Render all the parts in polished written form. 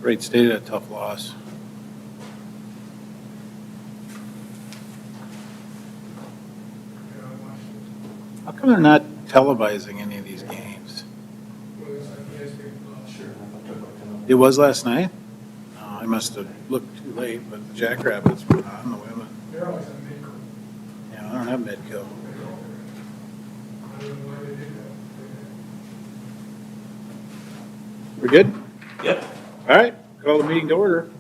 Wright State had a tough loss. How come they're not televising any of these games? It was last night? Oh, I must have looked too late, but the Jackrabbits were on, the women. They're always on Midco. Yeah, I don't have Medco. I don't know why they did that. We're good? Yep. All right, call the meeting to order.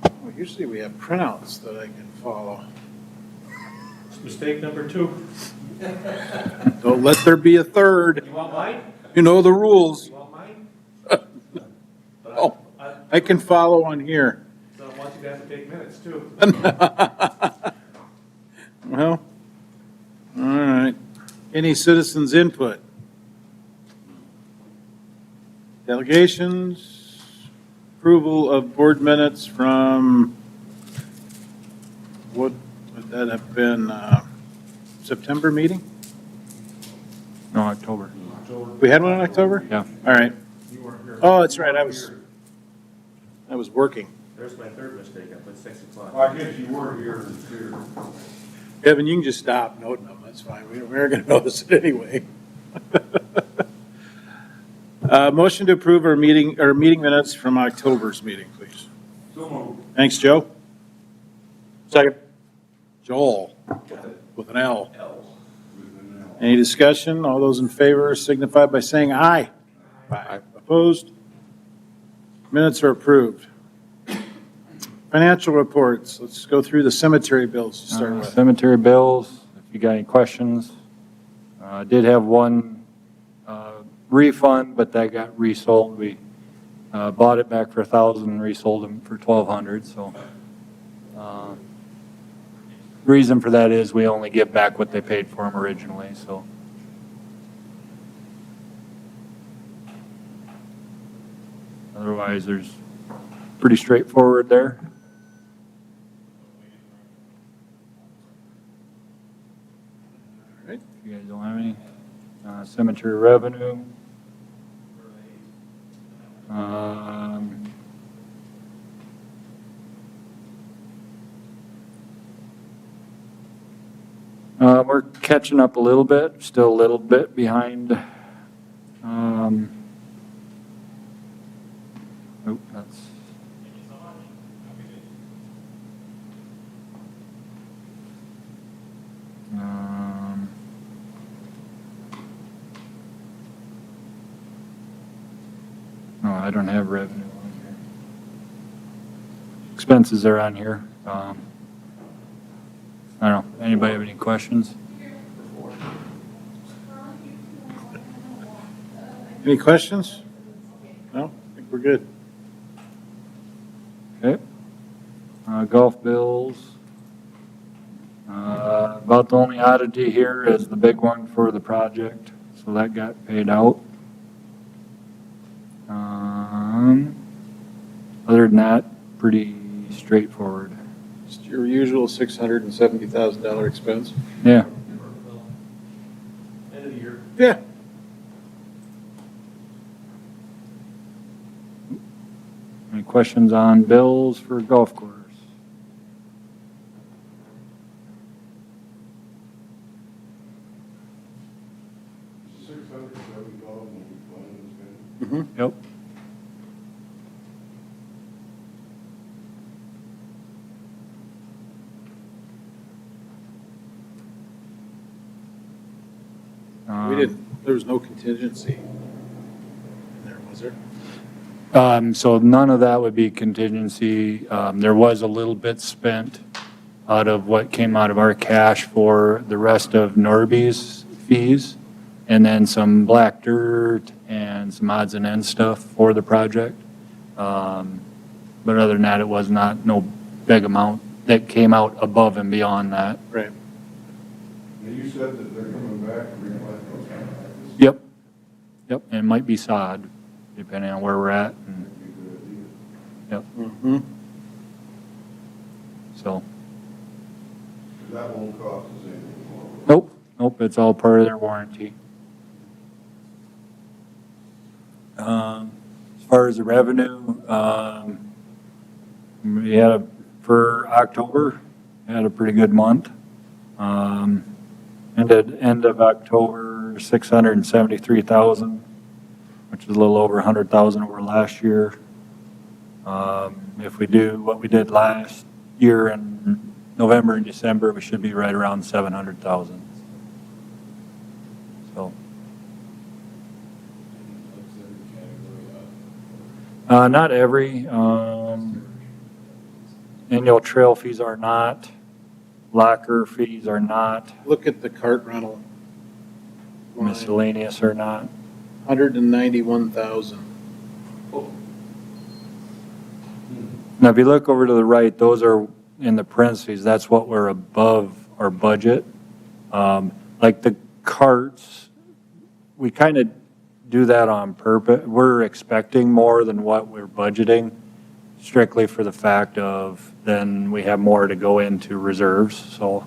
Well, usually we have printouts that I can follow. Mistake number 2. Don't let there be a third. You want mine? You know the rules. You want mine? Oh, I can follow on here. So I want you guys to take minutes too. Well, all right. Any citizens' input? Delegations, approval of board minutes from, what would that have been, September meeting? No, October. We had one in October? Yeah. All right. You weren't here. Oh, that's right, I was working. There's my third mistake. I put 6 o'clock. I guess you were here too. Kevin, you can just stop noting them, that's fine. We're going to notice it anyway. Motion to approve our meeting minutes from October's meeting, please. So moved. Thanks, Joe. Second. Joel, with an L. Any discussion? All those in favor signify by saying aye. Aye. Opposed? Minutes are approved. Financial reports. Let's go through the cemetery bills to start with. Cemetery bills, if you got any questions. Did have one refund, but that got resold. We bought it back for $1,000 and resold them for $1,200. So reason for that is we only get back what they paid for them originally. So otherwise, there's pretty straightforward there. Right. You guys don't have any cemetery revenue. We're catching up a little bit, still a little bit behind. That's. No, I don't have revenue on here. Expenses are on here. I don't know. Anybody have any questions? Any questions? No? I think we're good. Okay. Golf bills. About the only oddity here is the big one for the project. So that got paid out. Other than that, pretty straightforward. Just your usual $670,000 expense? Yeah. End of the year. Yeah. Any questions on bills for golf course? Mm-hmm. Yep. We didn't, there was no contingency in there, was there? So none of that would be contingency. There was a little bit spent out of what came out of our cash for the rest of Norby's fees, and then some black dirt and some odds and ends stuff for the project. But other than that, it was no big amount that came out above and beyond that. Right. And you said that they're coming back to replant those houses. Yep. Yep, and it might be sod, depending on where we're at. And, yep, Mm-hmm. so. That won't cost us anything more. Nope, it's all part of their warranty. As far as the revenue, we had for October, we had a pretty good month. Ended end of October, 673,000, which is a little over 100,000 over last year. If we do what we did last year in November and December, we should be right around 700,000. So. Not every, annual trail fees are not, locker fees are not, Look at the cart rental. line, miscellaneous are not. 191,000. Now, if you look over to the right, those are in the parentheses, that's what we're above our budget. Like the carts, we kind of do that on purpose. We're expecting more than what we're budgeting, strictly for the fact of then we have more to go into reserves. So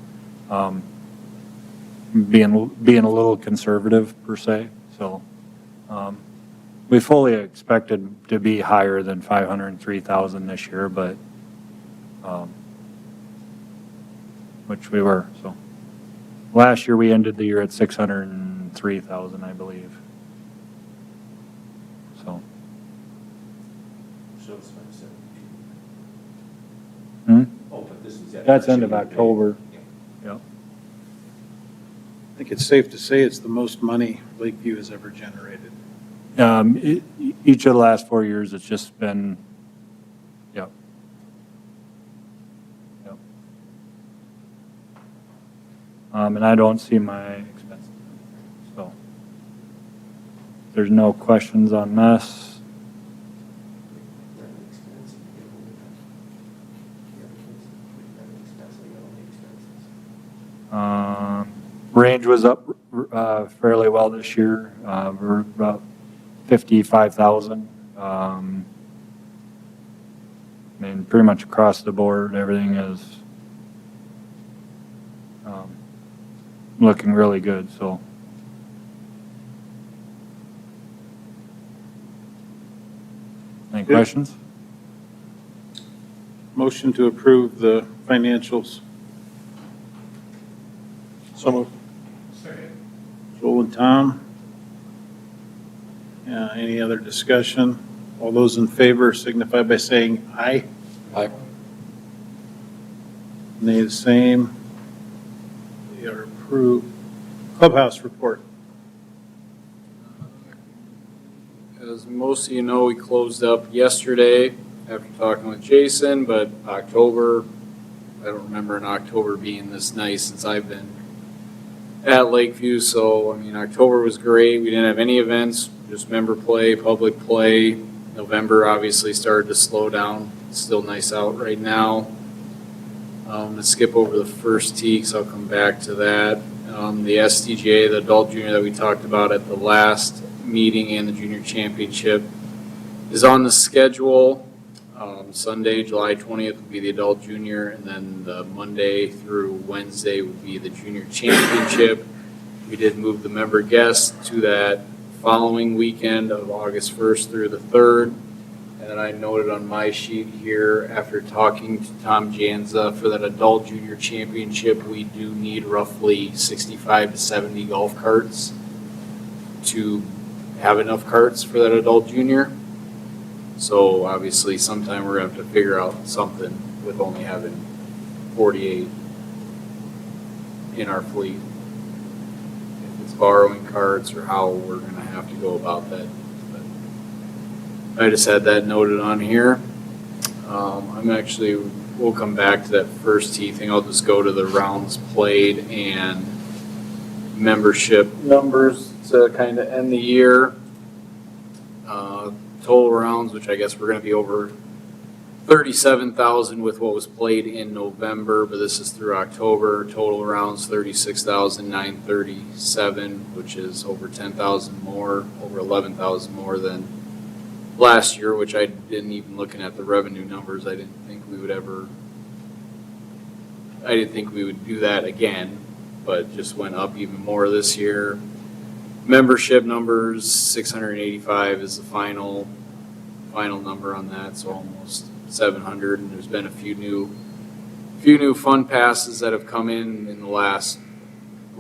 being a little conservative per se. So we fully expected to be higher than 503,000 this year, but which we were. So last year we ended the year at 603,000, I believe. So. So it's 572. Hmm? Oh, but this is. That's end of October. Yep. I think it's safe to say it's the most money Lakeview has ever generated. Each of the last 4 years, it's just been, yep. Yep. And I don't see my expenses. So if there's no questions on this. Range was up fairly well this year. We're about 55,000. I mean, pretty much across the board, everything is looking really good, so. Any Good. questions? Motion to approve the financials. So moved. Second. Joel and Tom. Any other discussion? All those in favor signify by saying aye. Aye. Nay, the same. They are approved. Clubhouse report. As most of you know, we closed up yesterday after talking with Jason, but October, I don't remember an October being this nice since I've been at Lakeview. So, I mean, October was great. We didn't have any events, just member play, public play. November obviously started to slow down. It's still nice out right now. Let's skip over the first tee because I'll come back to that. The STGA, the adult junior that we talked about at the last meeting, and the junior championship is on the schedule. Sunday, July 20th would be the adult junior, and then the Monday through Wednesday would be the junior championship. We did move the member guests to that following weekend of August 1st through the 3rd. And then I noted on my sheet here, after talking to Tom Janza, for that adult junior championship, we do need roughly 65 to 70 golf carts to have enough carts for that adult junior. So obviously sometime we're gonna have to figure out something with only having 48 in our fleet. If it's borrowing carts or how we're gonna have to go about that. But I just had that noted on here. We'll come back to that first tee thing. I'll just go to the rounds played and membership numbers to kind of end the year. Total rounds, which I guess we're going to be over 37,000 with what was played in November, but this is through October. Total rounds 36,937, which is over 10,000 more, over 11,000 more than last year, which I didn't even, looking at the revenue numbers, I didn't think we would do that again, but just went up even more this year. Membership numbers, 685 is the final. final number on that, so almost 700. And there's been a few new fun passes that have come in the last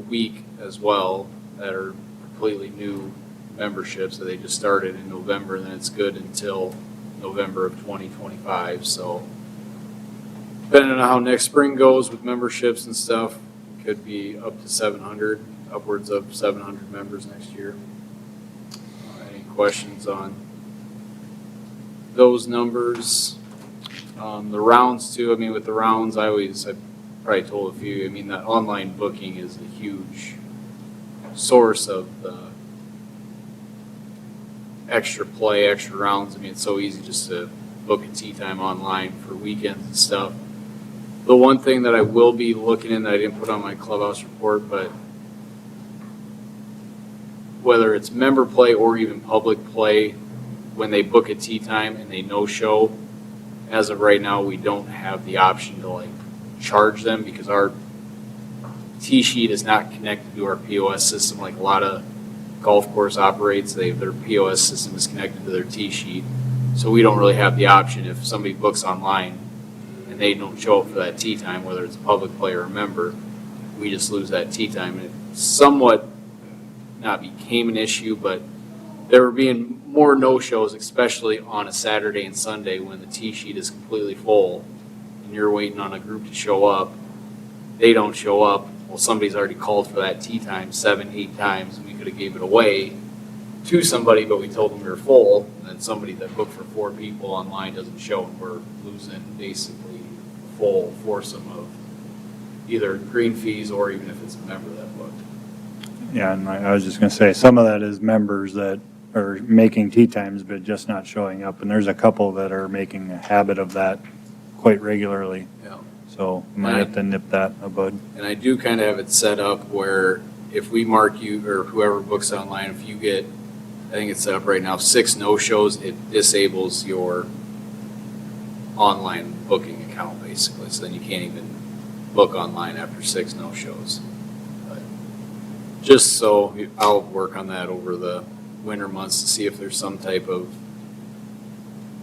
week as well that are completely new memberships that they just started in November, and then it's good until November of 2025. So depending on how next spring goes with memberships and stuff, it could be up to 700, upwards of 700 members next year. Any questions on those numbers? The rounds too, I mean, with the rounds, I probably told a few, I mean, that online booking is a huge source of the extra play, extra rounds. I mean, it's so easy just to book a tee time online for weekends and stuff. The one thing that I will be looking in that I didn't put on my clubhouse report, but whether it's member play or even public play, when they book a tee time and they no-show, as of right now, we don't have the option to like charge them because our tee sheet is not connected to our POS system like a lot of golf course operates. Their POS system is connected to their tee sheet. So we don't really have the option if somebody books online and they don't show up for that tee time, whether it's a public player or a member, we just lose that tee time. And it somewhat not became an issue, but there were being more no-shows, especially on a Saturday and Sunday when the tee sheet is completely full and you're waiting on a group to show up. They don't show up. Well, somebody's already called for that tee time 7, 8 times, and we could have gave it away to somebody, but we told them we were full, and then somebody that booked for 4 people online doesn't show, and we're losing basically full foursome of either green fees or even if it's a member that booked. Yeah, and I was just gonna say, some of that is members that are making tee times, but just not showing up. And there's a couple that are making a habit of that quite regularly. Yeah. So we might have to nip that in the bud. And I do kind of have it set up where if we mark you or whoever books online, if you get, I think it's set up right now, 6 no-shows, it disables your online booking account basically. So then you can't even book online after 6 no-shows. But just so I'll work on that over the winter months to see if there's some type of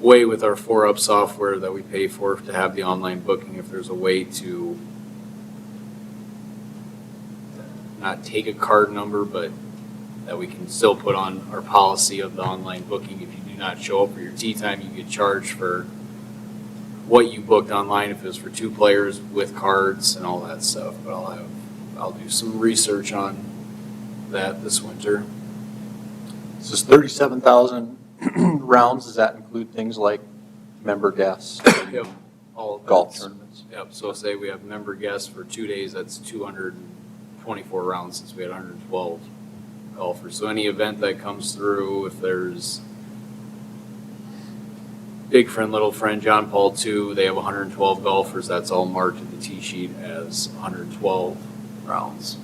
way with our 4UP software that we pay for to have the online booking, if there's a way to not take a card number, but that we can still put on our policy of the online booking. If you do not show up for your tee time, you get charged for what you booked online if it was for 2 players with cards and all that stuff. But I'll do some research on that this winter. This is 37,000 rounds. Does that include things like member guests? Yep. All of Golf that's- tournaments? Yep, so say we have member guests for 2 days, that's 224 rounds since we had 112 golfers. So any event that comes through, if there's Big Friend, Little Friend, John Paul II, they have 112 golfers, that's all marked in the tee sheet as 112 rounds.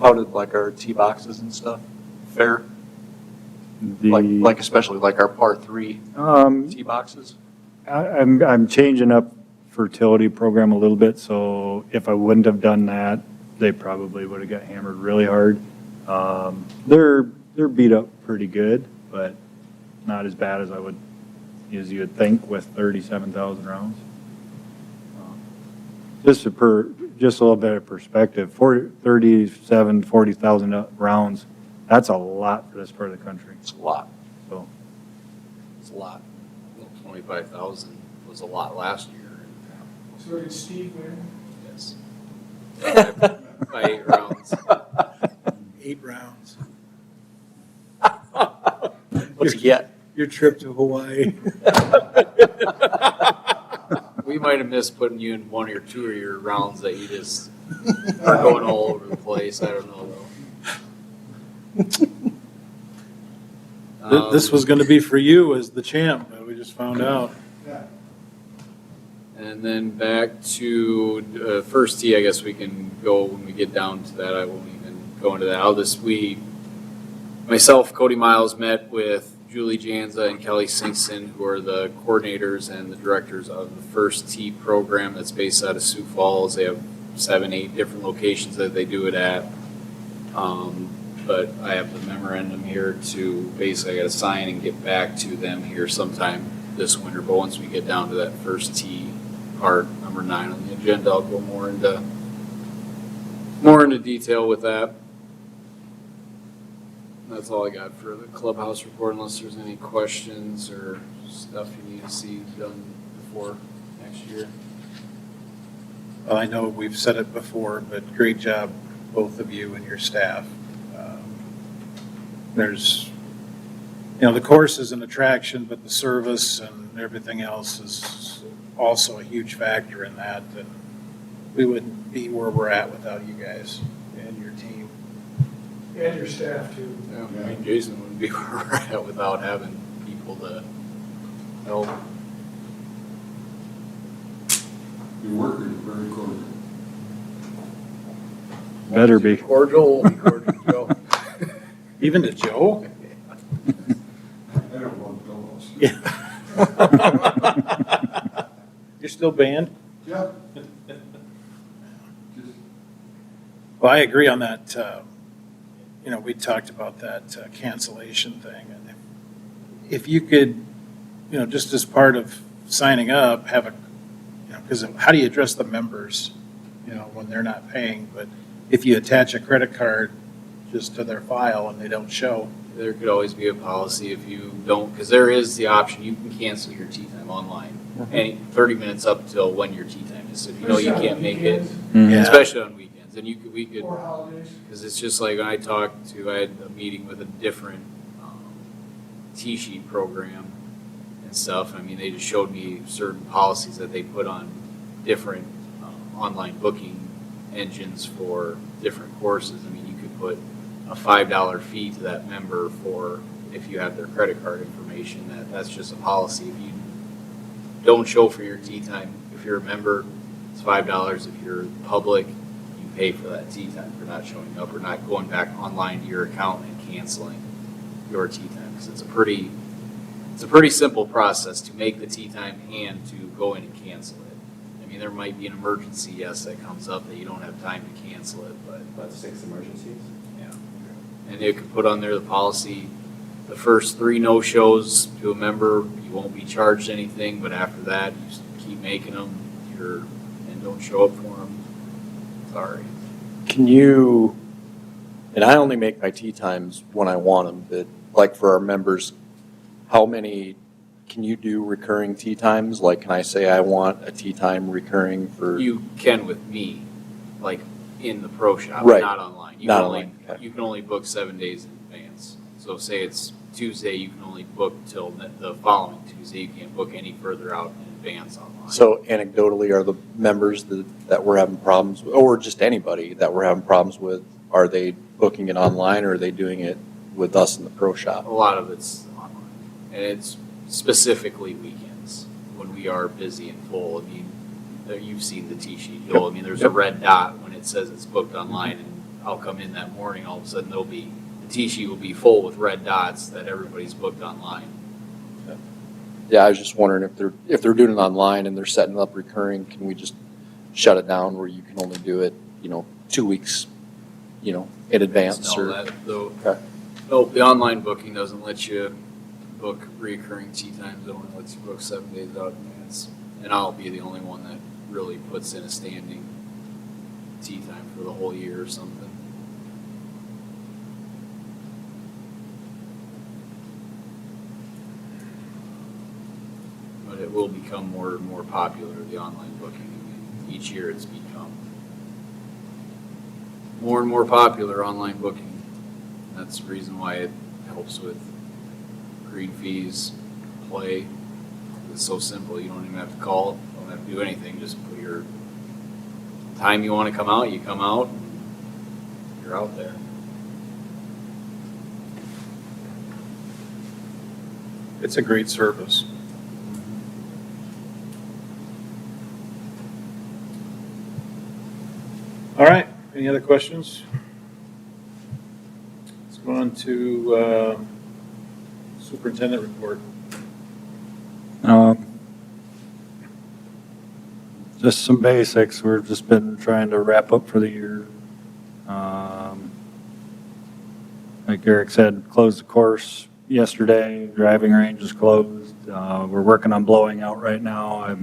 How did like our tee boxes and stuff fare? Like especially like our par 3 tee boxes? I'm changing up fertility program a little bit, so if I wouldn't have done that, they probably would have got hammered really hard. They're beat up pretty good, but not as bad as you would think with 37,000 rounds. Just a little bit of perspective, 40,000 rounds, that's a lot for this part of the country. It's a lot. So, It's a lot. Well, 25,000 was a lot last year. So did Steve win? Yes. By 8 rounds. 8 rounds. What's he get? Your trip to Hawaii. We might have missed putting you in 1 or 2 of your rounds that you just are going all over the place. I don't know though. This was going to be for you as the champ, but we just found out. And then back to first tee, I guess we can go when we get down to that. I won't even go into that. Myself, Cody Miles, met with Julie Janza and Kelly Sinkson, who are the coordinators and the directors of the First Tee program that's based out of Sioux Falls. They have 7, 8 different locations that they do it at. but I have the memorandum here to basically I gotta sign and get back to them here sometime this winter. But once we get down to that first T part, number 9 on the agenda, I'll go more into detail with that. That's all I got for the clubhouse report, unless there's any questions or stuff you need to see done before next year. Well, I know we've said it before, but great job, both of you and your staff. There's, the course is an attraction, but the service and everything else is also a huge factor in that. And we wouldn't be where we're at without you guys and your team. And your staff too. Yeah, I mean, Jason wouldn't be where we're at without having people to help. Your workers are very cordial. Better be. Cordial, cordial Joe. Even to Joe? I don't want pillows. Yeah. You're still banned? Yeah. Just, Well, I agree on that. We talked about that cancellation thing. And if you could, just as part of signing up, have because how do you address the members, when they're not paying? But if you attach a credit card just to their file and they don't show. There could always be a policy if you don't, because there is the option, you can cancel your tea time online. Any 30 minutes up till when your tea time is. So if you know you can't make it, Yeah. especially on weekends, and we could, Or holidays. because it's just like when I had a meeting with a different T-sheet program and stuff. I mean, they just showed me certain policies that they put on different online booking engines for different courses. I mean, you could put a $5 fee to that member for if you have their credit card information. That's just a policy. If you don't show for your tea time, if you're a member, it's $5. If you're public, you pay for that tea time for not showing up or not going back online to your account and canceling your tea time. Because it's a pretty simple process to make the tea time and to go in and cancel it. I mean, there might be an emergency, yes, that comes up that you don't have time to cancel it, but About 6 emergencies? yeah. And you could put on there the policy, the first 3 no-shows to a member, you won't be charged anything, but after that, you just keep making them, and don't show up for them. Sorry. Can you, and I only make my tea times when I want them, but like for our members, how many, can you do recurring tea times? Like, can I say I want a tea time recurring for? You can with me, like in the pro shop, Right. not online. Not online, okay. You can only book 7 days in advance. So say it's Tuesday, you can only book till the following Tuesday. You can't book any further out in advance online. So anecdotally, are the members that we're having problems with, or just anybody that we're having problems with, are they booking it online or are they doing it with us in the pro shop? A lot of it's online, and it's specifically weekends when we are busy and full. I mean, you've seen the T-sheet, Joel. I mean, there's a red dot when it says it's booked online, and I'll come in that morning, all of a sudden the T-sheet will be full with red dots that everybody's booked online. Yeah, I was just wondering if they're doing it online and they're setting up recurring, can we just shut it down where you can only do it, 2 weeks, in advance No, or? Okay. Nope, the online booking doesn't let you book reoccurring tea times. It only lets you book 7 days out in advance. And I'll be the only one that really puts in a standing tea time for the whole year or something. But it will become more and more popular, the online booking. I mean, each year it's become more and more popular, online booking. That's the reason why it helps with green fees, play. It's so simple. You don't even have to call, don't have to do anything. Just put your time you want to come out, you come out, and you're out there. It's a great service. All right, any other questions? Let's go on to superintendent report. Just some basics. We've just been trying to wrap up for the year. like Eric said, closed the course yesterday, driving range is closed. We're working on blowing out right now.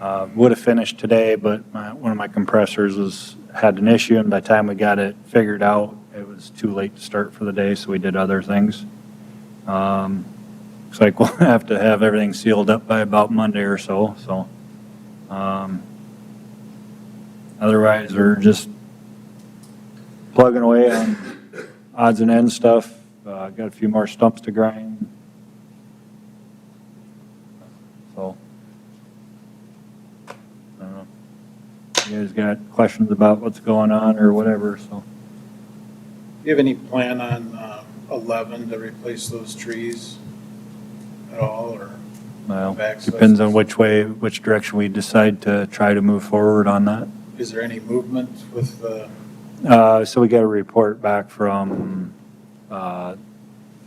I would have finished today, but one of my compressors had an issue, and by the time we got it figured out, it was too late to start for the day, so we did other things. Looks like we'll have to have everything sealed up by about Monday or so, otherwise, we're just plugging away on odds and ends stuff. Got a few more stumps to grind. So, I don't know. You guys got questions about what's going on or whatever, so. Do you have any plan on 11 to replace those trees at all, or? Well, Back depends on slices. which direction we decide to try to move forward on that. Is there any movement with the, So we got a report back from the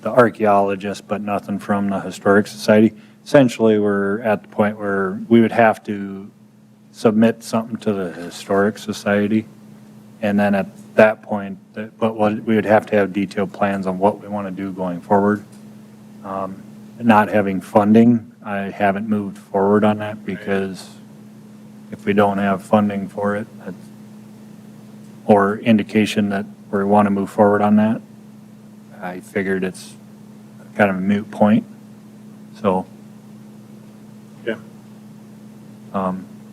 archaeologist, but nothing from the Historic Society. Essentially, we're at the point where we would have to submit something to the Historic Society, and then at that point, we would have to have detailed plans on what we want to do going forward. Not having funding, I haven't moved forward on that because if we don't have funding for it, or indication that we want to move forward on that, I figured it's kind of a moot point, so. Yeah.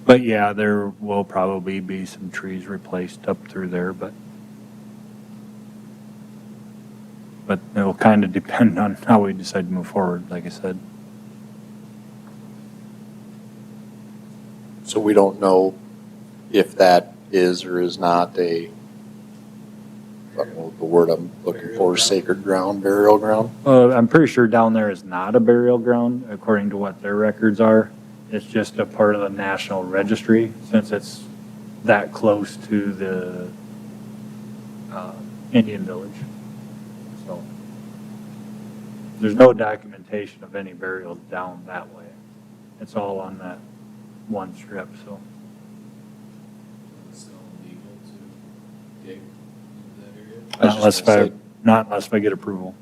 But yeah, there will probably be some trees replaced up through there, but it'll kind of depend on how we decide to move forward, like I said. So we don't know if that is or is not I don't know the word I'm looking for, sacred ground, burial ground. I'm pretty sure down there is not a burial ground, according to what their records are. It's just a part of the National Registry, since it's that close to the Indian Village. So there's no documentation of any burials down that way. It's all on that one strip, so. It's still illegal to dig into that area. I was just gonna say- Not unless I get approval.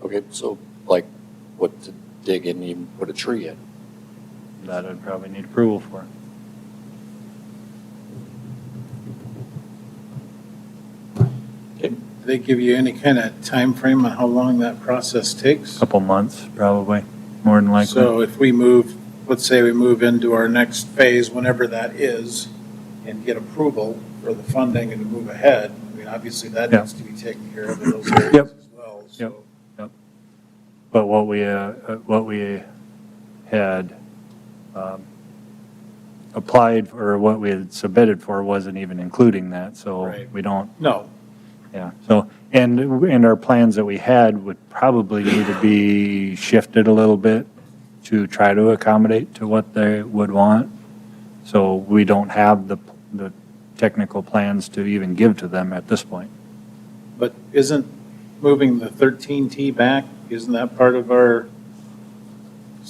Okay, so like what to dig in, even put a tree in? That I'd probably need approval for. Okay. do they give you any kind of time frame on how long that process takes? Couple months, probably, more than likely. So if we move, let's say we move into our next phase, whenever that is, and get approval for the funding and to move ahead, I mean, obviously that Yeah. needs to be taken care of in those areas Yep. as well, so. But what we had applied for, or what we had submitted for wasn't even including that, so Right. we don't, No, yeah. So, and our plans that we had would probably need to be shifted a little bit to try to accommodate to what they would want. So we don't have the technical plans to even give to them at this point. but isn't moving the 13T back, isn't that part of our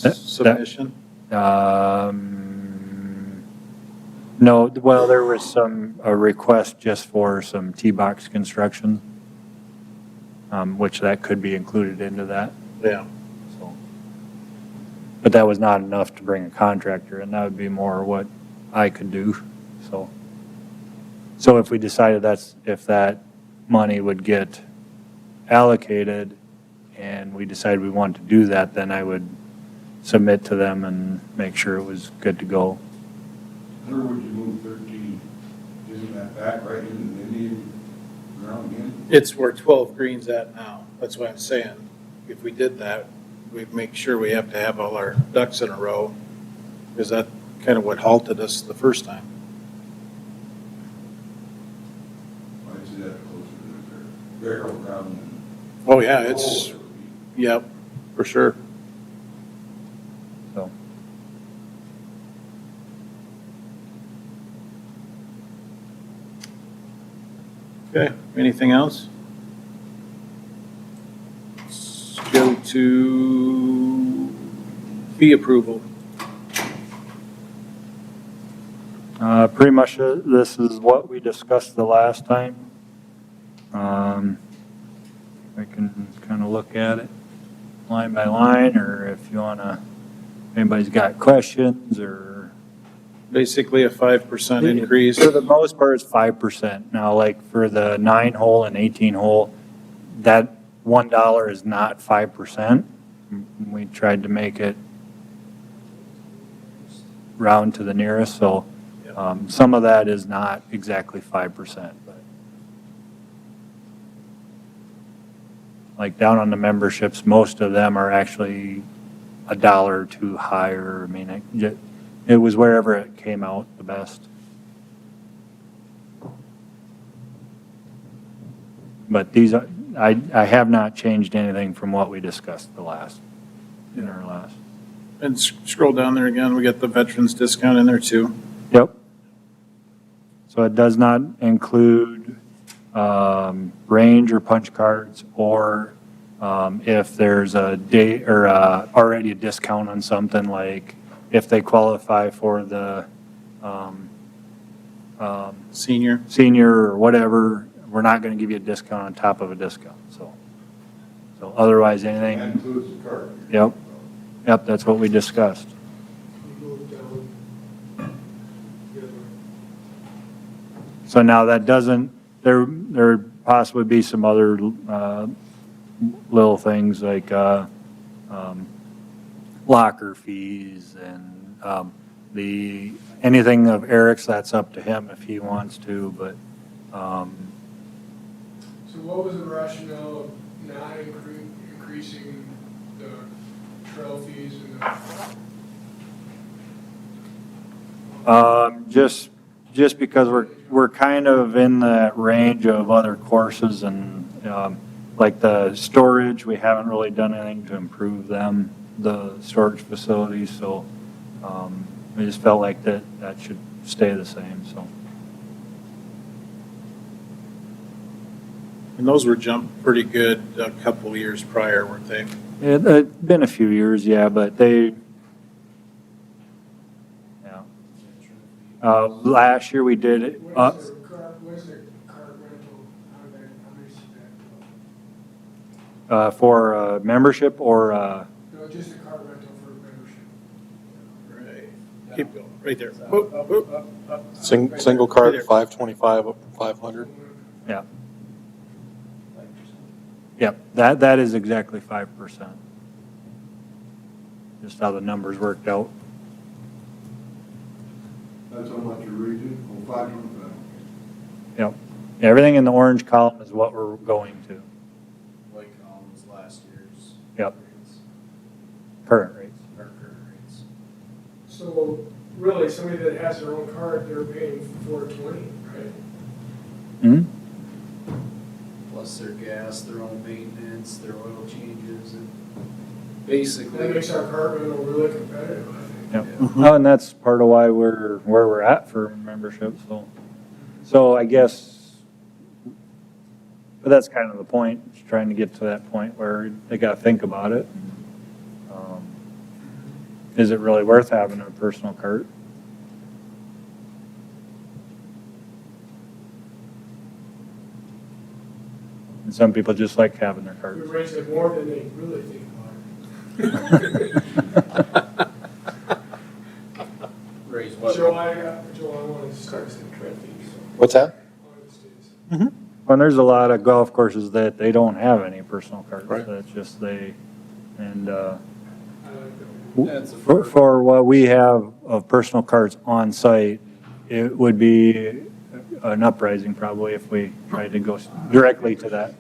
That- submission? No, well, there was a request just for some T-box construction, which that could be included into that, Yeah, so. But that was not enough to bring a contractor, and that would be more what I could do, so. So if we decided if that money would get allocated and we decided we wanted to do that, then I would submit to them and make sure it was good to go. Where would you move 13? Isn't that back right in the Indian ground again? it's where 12 Green's at now, that's what I'm saying. If we did that, we'd make sure we have to have all our ducks in a row, because that kind of what halted us the first time. Why is that closer to the burial ground? than- Oh, yeah, it's, yep, for sure. So, Okay, anything else? Let's go to fee approval. pretty much this is what we discussed the last time. we can kind of look at it line by line, or if you want to, anybody's got questions, or. Basically a 5% increase. For the most part, it's 5%. Now, like for the 9-hole and 18-hole, that $1 is not 5%. We tried to make it round to the nearest, so some of that is not exactly 5%. But like down on the memberships, most of them are actually $1 or $2 higher. I mean, it was wherever it came out the best. But these are, I have not changed anything from what we discussed in our last. And scroll down there again, we got the veterans discount in there too. Yep. So it does not include range or punch cards, or if there's a day or already a discount on something, like if they qualify for the Senior. or whatever, we're not going to give you a discount on top of a discount. So otherwise, That anything, includes the cart. yep, that's what we discussed. You move down the other way. So now that doesn't, there possibly be some other little things like locker fees and anything of Eric's, that's up to him if he wants to, but So what was the rationale of not increasing the trail fees and the? just because we're kind of in that range of other courses, and like the storage, we haven't really done anything to improve them, the storage facilities, so we just felt like that should stay the same, so. And those were jumped pretty good a couple of years prior, weren't they? It's been a few years, yeah, but last year we did it, What's the cart rental, how much is that? for membership or, No, just the cart rental for membership. Right. Keep going, right there. Whoop, whoop, up. Single Right cart, there. 525 up to 500. yeah. Yep, that is exactly 5%. Just how the numbers worked out. That's how much your region, 525. Yep. Everything in the orange column is what we're going to. White column was last year's. Yep. rates, Current rates. or current rates. So really, somebody that has their own cart, they're paying $4.20, right? Hmm? Plus their gas, their own maintenance, their oil changes, and That basically. makes our cart rental really competitive, I think. Yep. Oh, and that's part of why we're where we're at for membership, so I guess, but that's kind of the point, is trying to get to that point where they gotta think about it. Is it really worth having a personal cart? And some people just like having their We carts. raise it more than they really think about it. Raise what? Joe, I wanted to start some trail fees. What's that? And there's a lot of golf courses that they don't have any personal carts. Right. That's just and That's a first. for what we have of personal carts on site, it would be an uprising probably if we tried to go directly to that.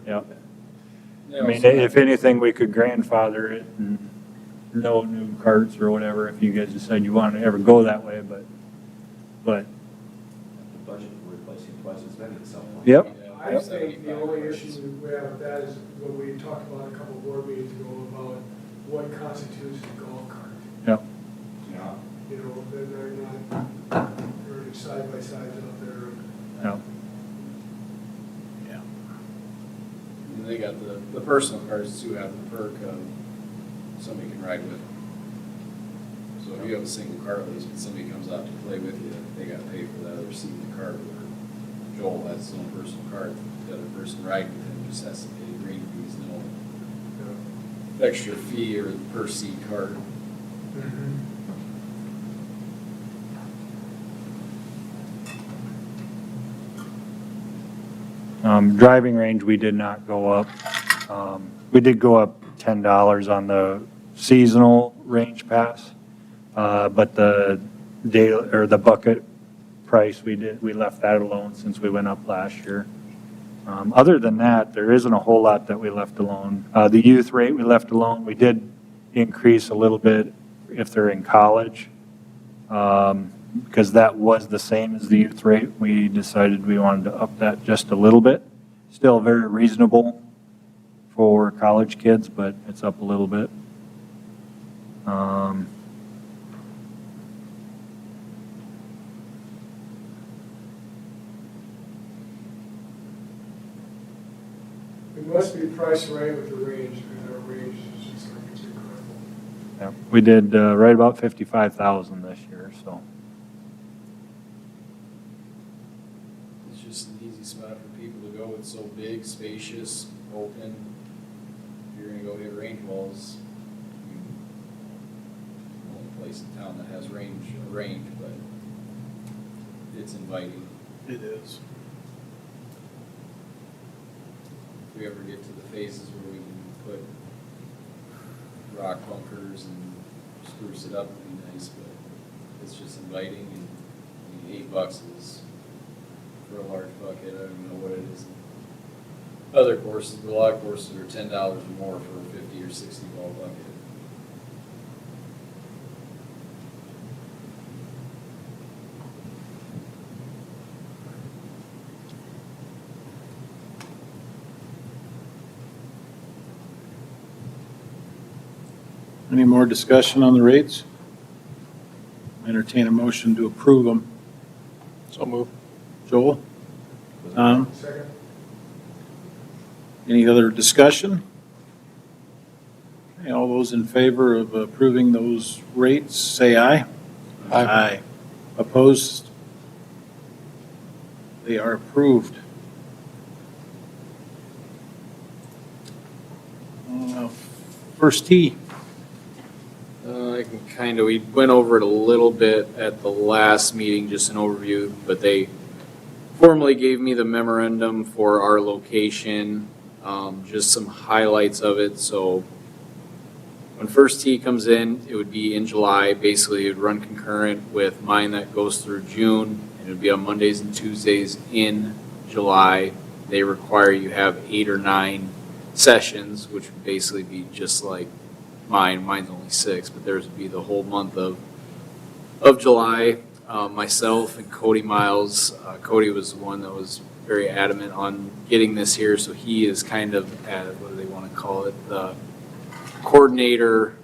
Yeah. I mean, if anything, we could grandfather it and no new carts or whatever, if you guys decide you want to ever go that way, but, The budget for replacing twice as many at some point. yep. I think the only issue we have with that is what we talked about a couple board meetings ago about what constitutes a golf cart. Yep. Yeah. You know, then they're not, they're side by sides out there. Yep. And they got the personal cars too have the perk of somebody can ride with. So if you have a single car lease, when somebody comes out to play with you, they gotta pay for that other seat in the car. Where Joel has his own personal cart, the other person riding with him just has to pay range fees, no Yeah. extra fee or per seat card. Mhm. Driving range, we did not go up. We did go up $10 on the seasonal range pass, but the day, or the bucket price, we left that alone since we went up last year. Other than that, there isn't a whole lot that we left alone. The youth rate, we left alone. We did increase a little bit if they're in college, because that was the same as the youth rate. We decided we wanted to up that just a little bit. Still very reasonable for college kids, but it's up a little bit. It must be priced right with the range, because our range is just like it's incredible. Yeah, we did right about 55,000 this year, so. It's just an easy spot for people to go. It's so big, spacious, open. If you're gonna go hit range balls, the only place in town that has range, but it's inviting. It is. If we ever get to the phases where we can put rock bunkers and spruce it up, it'd be nice, but it's just inviting, and I mean, $8 is, for a large bucket, I don't even know what it is. Other courses, but a lot of courses are $10 or more for a 50 or 60 ball bucket. Any more discussion on the rates? Entertain a motion to approve them. So move. Joel? Tom? Second? Any other discussion? Okay, all those in favor of approving those rates, say aye. Aye. Opposed? They are approved. First tee. I can we went over it a little bit at the last meeting, just an overview, but they formally gave me the memorandum for our location, just some highlights of it. So when first tee comes in, it would be in July. Basically, it would run concurrent with mine that goes through June, and it would be on Mondays and Tuesdays in July. They require you have 8 or 9 sessions, which would basically be just like mine. Mine's only 6, but theirs would be the whole month of July. Myself and Cody Miles. Cody was the one that was very adamant on getting this here, so he is kind of, what do they want to call it, the coordinator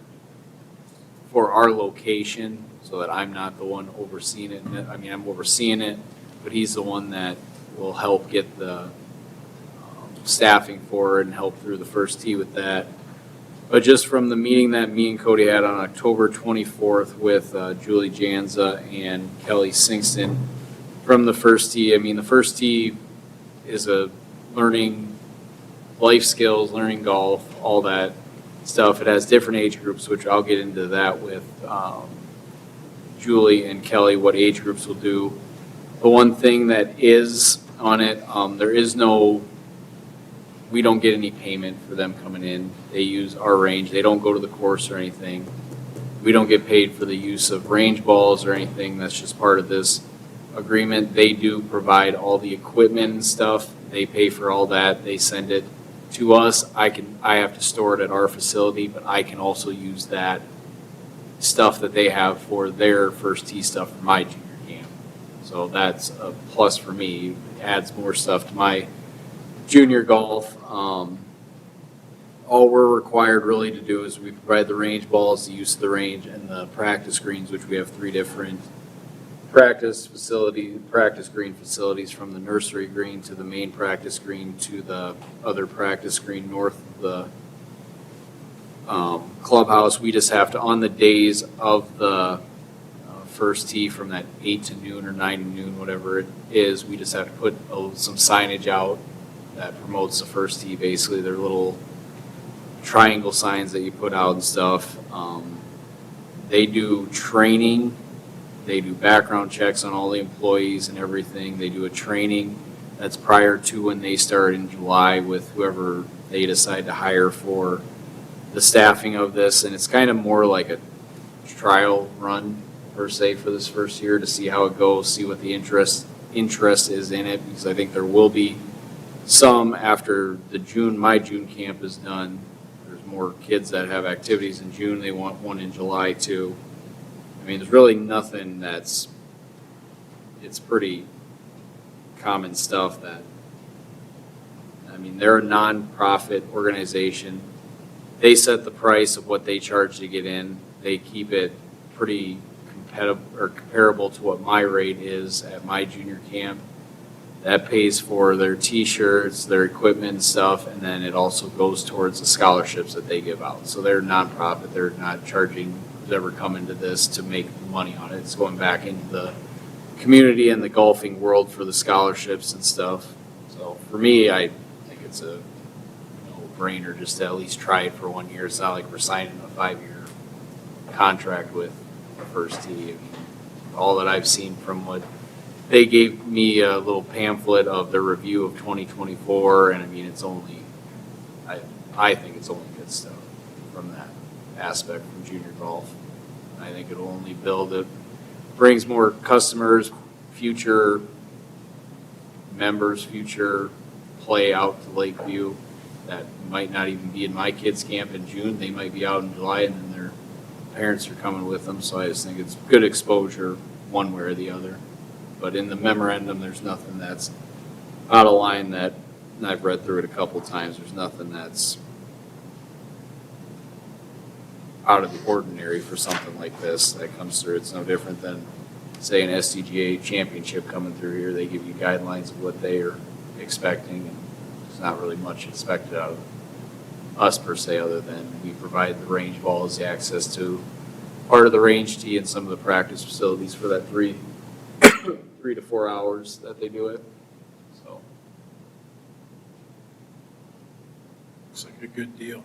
for our location, so that I'm not the one overseeing it. I mean, I'm overseeing it, but he's the one that will help get the staffing for it and help through the first tee with that. But just from the meeting that me and Cody had on October 24th with Julie Janza and Kelly Singston from the first tee, I mean, the first tee is a learning life skills, learning golf, all that stuff. It has different age groups, which I'll get into that with Julie and Kelly, what age groups will do. The one thing that is on it, we don't get any payment for them coming in. They use our range. They don't go to the course or anything. We don't get paid for the use of range balls or anything. That's just part of this agreement. They do provide all the equipment and stuff. They pay for all that. They send it to us. I have to store it at our facility, but I can also use that stuff that they have for their first tee stuff for my junior camp. So that's a plus for me. It adds more stuff to my junior golf. All we're required really to do is we provide the range balls, the use of the range, and the practice greens, which we have 3 different practice green facilities, from the nursery green to the main practice green to the other practice green north of the clubhouse. We just have to, on the days of the first tee from that 8 to noon or 9 to noon, whatever it is, we just have to put some signage out that promotes the first tee. Basically, they're little triangle signs that you put out and stuff. They do training. They do background checks on all the employees and everything. They do a training that's prior to when they start in July with whoever they decide to hire for the staffing of this. And it's kind of more like a trial run per se for this first year to see how it goes, see what the interest is in it, because I think there will be some after my June camp is done. There's more kids that have activities in June. They want one in July too. I mean, there's really nothing it's pretty common stuff they're a nonprofit organization. They set the price of what they charge to get in. They keep it pretty competitive or comparable to what my rate is at my junior camp. That pays for their t-shirts, their equipment and stuff, and then it also goes towards the scholarships that they give out. So they're nonprofit. They're not charging who's ever come into this to make money on it. It's going back into the community and the golfing world for the scholarships and stuff. So for me, I think it's a no-brainer just to at least try it for 1 year. It's not like we're signing a 5-year contract with the first tee. I mean, all that I've seen from what they gave me a little pamphlet of their review of 2024, and I mean, it's only, I think it's only good stuff from that aspect from junior golf. I think it'll only build it, brings more customers, future members, future play out to Lakeview that might not even be in my kids' camp in June. They might be out in July, and then their parents are coming with them. So I just think it's good exposure one way or the other. But in the memorandum, there's nothing that's out of line that, and I've read through it a couple times, there's nothing that's out of the ordinary for something like this that comes through. It's no different than, say, an SDGA championship coming through here. They give you guidelines of what they are expecting, and there's not really much expected out of us per se, other than we provide the range balls, the access to part of the range tee and some of the practice facilities for that 3 to 4 hours that they do it. So Looks like a good deal.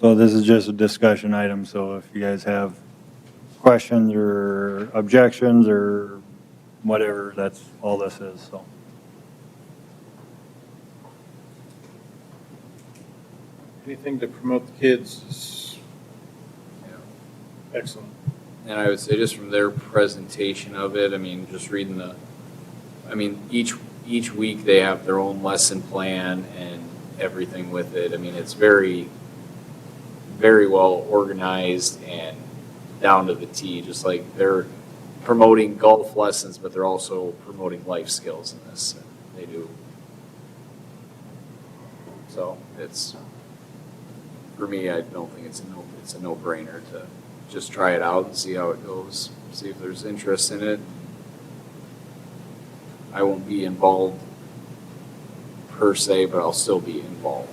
So this is just a discussion item, so if you guys have questions or objections or whatever, that's all this is, so. Anything to promote the kids? Excellent. And I would say just from their presentation of it, I mean, just reading each week they have their own lesson plan and everything with it. I mean, it's very, very well organized and down to the T, just like they're promoting golf lessons, but they're also promoting life skills in this. They do. So it's, for me, I don't think it's a no-brainer to just try it out and see how it goes, see if there's interest in it. I won't be involved per se, but I'll still be involved.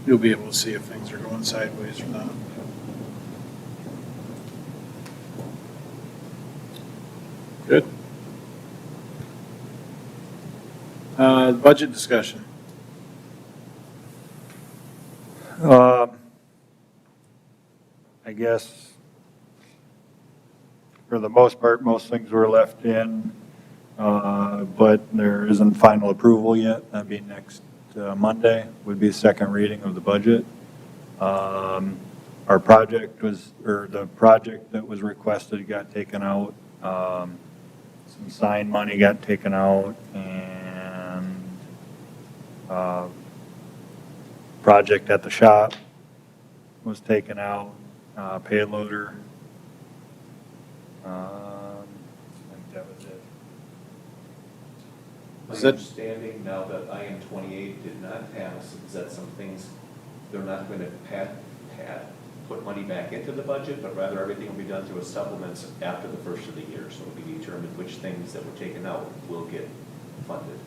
You'll be able to see if things are going sideways or not. Good. Budget discussion. I guess for the most part, most things were left in, but there isn't final approval yet. That'd be next Monday, would be the second reading of the budget. Our project the project that was requested got taken out. Some sign money got taken out, and project at the shop was taken out, payloader. I think that was it. My Is that- understanding now that IM 28 did not pass is that some things, they're not going to put money back into the budget, but rather everything will be done through a supplement after the first of the year. So it'll be determined which things that were taken out will get funded.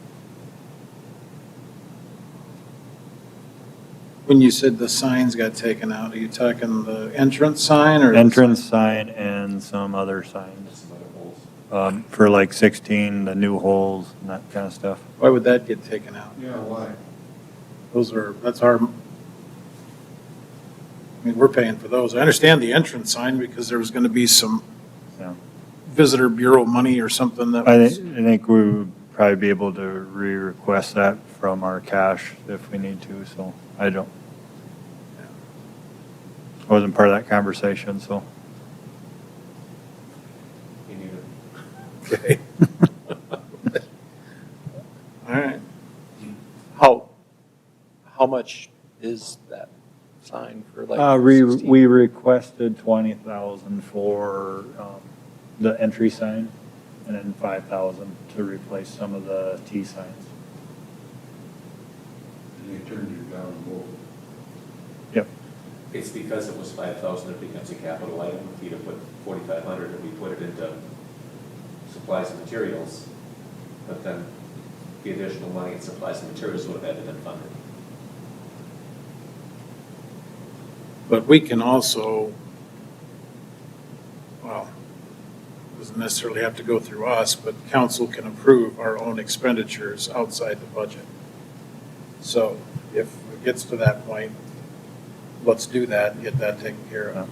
When you said the signs got taken out, are you talking the entrance sign or? the Entrance sign and some other signs, Some other holes. for like 16, the new holes and that kind of stuff. Why would that get taken out? Yeah, why? That's our, I mean, we're paying for those. I understand the entrance sign because there was going to be some Yeah. visitor bureau money or something that I was. think we would probably be able to re-request that from our cash if we need to, so I don't. I wasn't part of that conversation, so. You need a Okay. All right. How much is that sign for like? We 16? requested 20,000 for, the entry sign and then 5,000 to replace some of the T signs. And they turned it down both. Yep. It's because it was 5,000, it becomes a capital item. If you'd have put 4,500 and we put it into supplies and materials, but then the additional money in supplies and materials would have had to been funded. But we can also, well, doesn't necessarily have to go through us, but council can approve our own expenditures outside the budget. So if it gets to that point, let's do that and get that taken care of.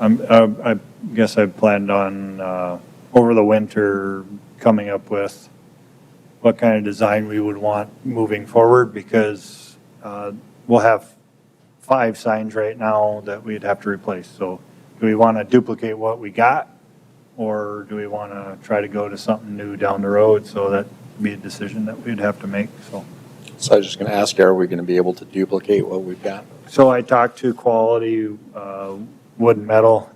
I guess I planned on, over the winter, coming up with what kind of design we would want moving forward, because we'll have 5 signs right now that we'd have to replace. So do we want to duplicate what we got, or do we want to try to go to something new down the road? So that'd be a decision that we'd have to make, so. So I was just going to ask, are we going to be able to duplicate what we've got? So I talked to Quality Wood and Metal.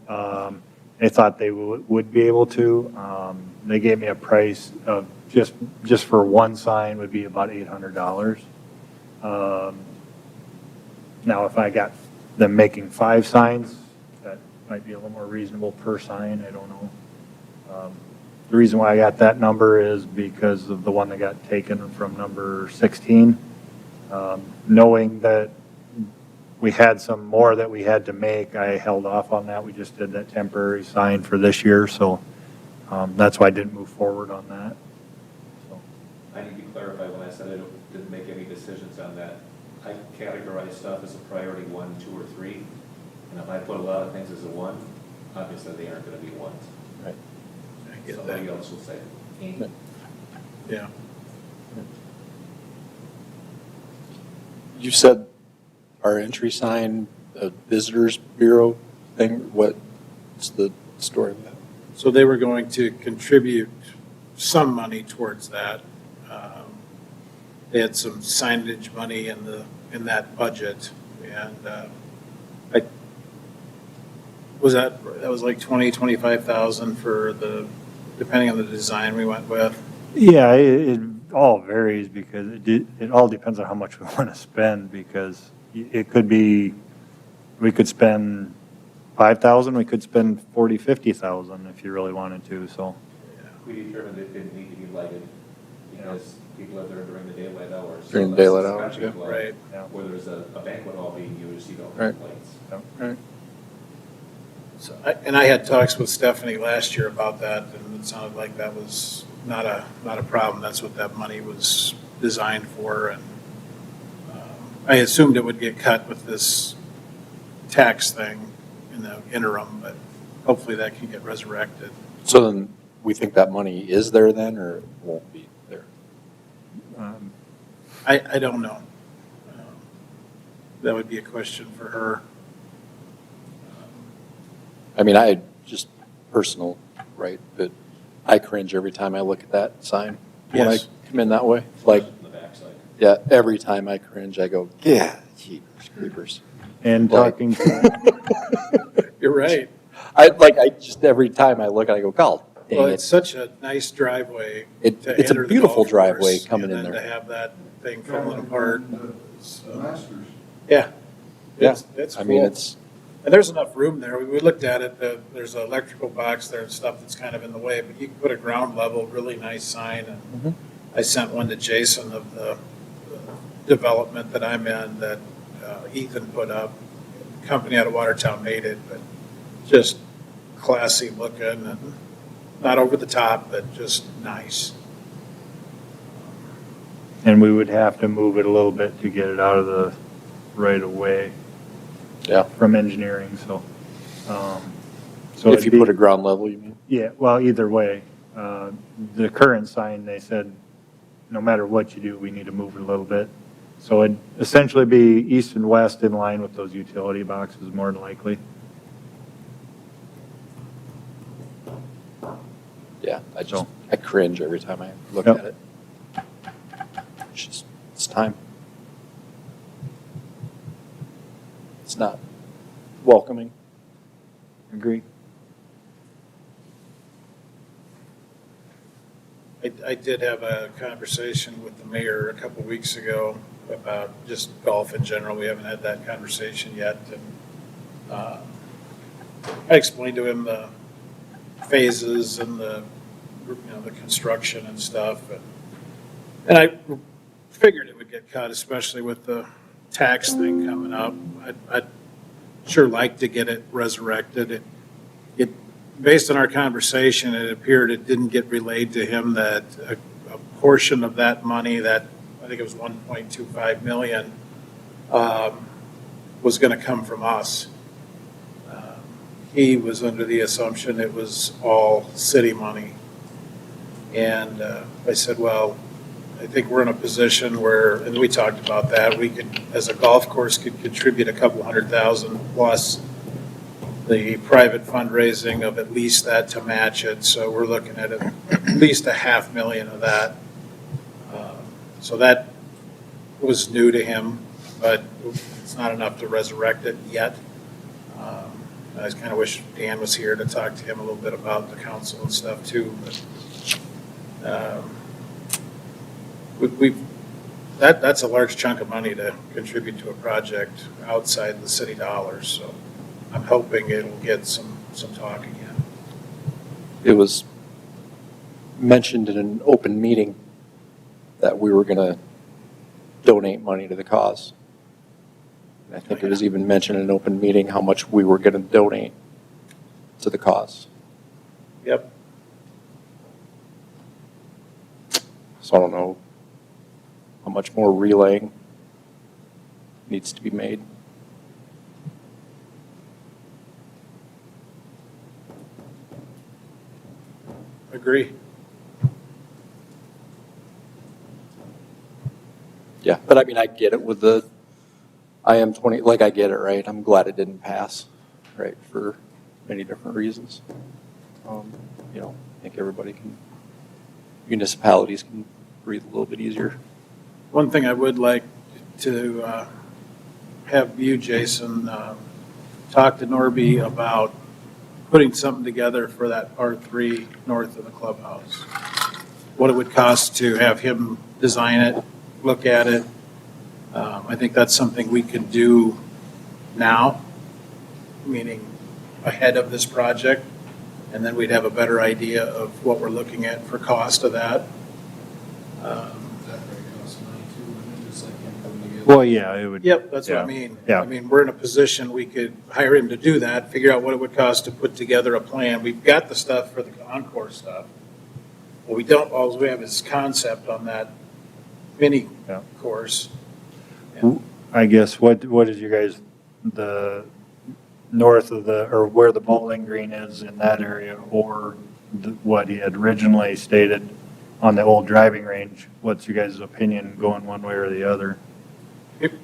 They thought they would be able to. They gave me a price of just for one sign would be about $800. Now, if I got them making 5 signs, that might be a little more reasonable per sign. I don't know. The reason why I got that number is because of the one that got taken from number 16. Knowing that we had some more that we had to make, I held off on that. We just did that temporary sign for this year, so that's why I didn't move forward on that. So, I need to clarify when I said I didn't make any decisions on that. I categorize stuff as a priority 1, 2, or 3. And if I put a lot of things as a 1, obviously they aren't going to be 1s. Right. I get Somebody that. else will say. Yeah. You said our entry sign, a visitors bureau thing, what's the story of that? So they were going to contribute some money towards that. They had some signage money in that budget, and that was like 25,000 for depending on the design we went with. yeah, it all varies because it all depends on how much we want to spend, because it could be, we could spend 5,000, we could spend 40, 50,000 if you really wanted to, so. We determined it didn't need to be lighted because people are there during the daylight hours. So During unless daylight it's a hours, country yeah. club Right. Yeah. Where there's a banquet hall being used, you don't Right. have lights. So, and I had talks with Stephanie last year about that, and it sounded like that was not a problem. That's what that money was designed for, and I assumed it would get cut with this tax thing in the interim, but hopefully that can get resurrected. So then we think that money is there then, or it won't be there? I don't know. That would be a question for her. I mean, I just personal, right, but I cringe every time I look at that sign when I Yes. come in that way. Like, On the backside. yeah, every time I cringe, I go, yeah, jeepers creepers. And Right. talking, You're right. I just, every time I look, I go, God Well, dang it's it. such a nice driveway. It's to a enter the beautiful golf driveway course, coming in And then there. to have that thing falling apart. The Masters. Yeah. Yeah. It's I mean, cool. it's, And there's enough room there. We looked at it, there's an electrical box there and stuff that's kind of in the way, but you can put a ground level, really nice sign. And Mhm. I sent one to Jason of the development that I'm in that Ethan put up. Company out of Watertown made it, but just classy looking and not over the top, but just nice. And we would have to move it a little bit to get it out of the right of way Yeah. from engineering, so. So if it'd you be- put a ground level, you mean? Yeah, well, either way, the current sign, they said, no matter what you do, we need to move it a little bit. So it'd essentially be east and west in line with those utility boxes, more than likely. Yeah, So- I cringe every time I look Yep. at it. It's just, it's time. It's not welcoming. Agree. I did have a conversation with the mayor a couple weeks ago about just golf in general. We haven't had that conversation yet. And I explained to him the phases and the construction and stuff. And I figured it would get cut, especially with the tax thing coming up. I'd sure like to get it resurrected. Based on our conversation, it appeared it didn't get relayed to him that a portion of that money, that I think it was 1.25 million, was going to come from us. He was under the assumption it was all city money. And I said, well, I think we're in a position where, and we talked about that, we could, as a golf course, could contribute a couple $100,000 plus the private fundraising of at least that to match it. So we're looking at least $500,000 of that. So that was new to him, but it's not enough to resurrect it yet. I just kind of wish Dan was here to talk to him a little bit about the council and stuff too. But that's a large chunk of money to contribute to a project outside the city dollars. So I'm hoping it'll get some talk again. It was mentioned in an open meeting that we were going to donate money to the cause. And I think it was even mentioned in an open meeting how much we were going to donate to the cause. Yep. So I don't know how much more relaying needs to be made. Agree. Yeah, but I mean, I get it with the IM-20, like I get it, right? I'm glad it didn't pass, right, for many different reasons. I think municipalities can breathe a little bit easier. One thing I would like to have you, Jason, talk to Norby about putting something together for that part 3 north of the clubhouse. What it would cost to have him design it, look at it. I think that's something we could do now, meaning ahead of this project, and then we'd have a better idea of what we're looking at for cost of that. That probably costs money too, wouldn't it? Just like him putting together. Well, yeah, it would. Yep, that's what I Yeah. mean. Yeah. I mean, we're in a position, we could hire him to do that, figure out what it would cost to put together a plan. We've got the stuff for the Encore stuff. What we don't, all we have is concept on that mini Yeah. course. I guess, what is your guys, the north of or where the bowling green is in that area, or what he had originally stated on the old driving range? What's your guys' opinion going one way or the other?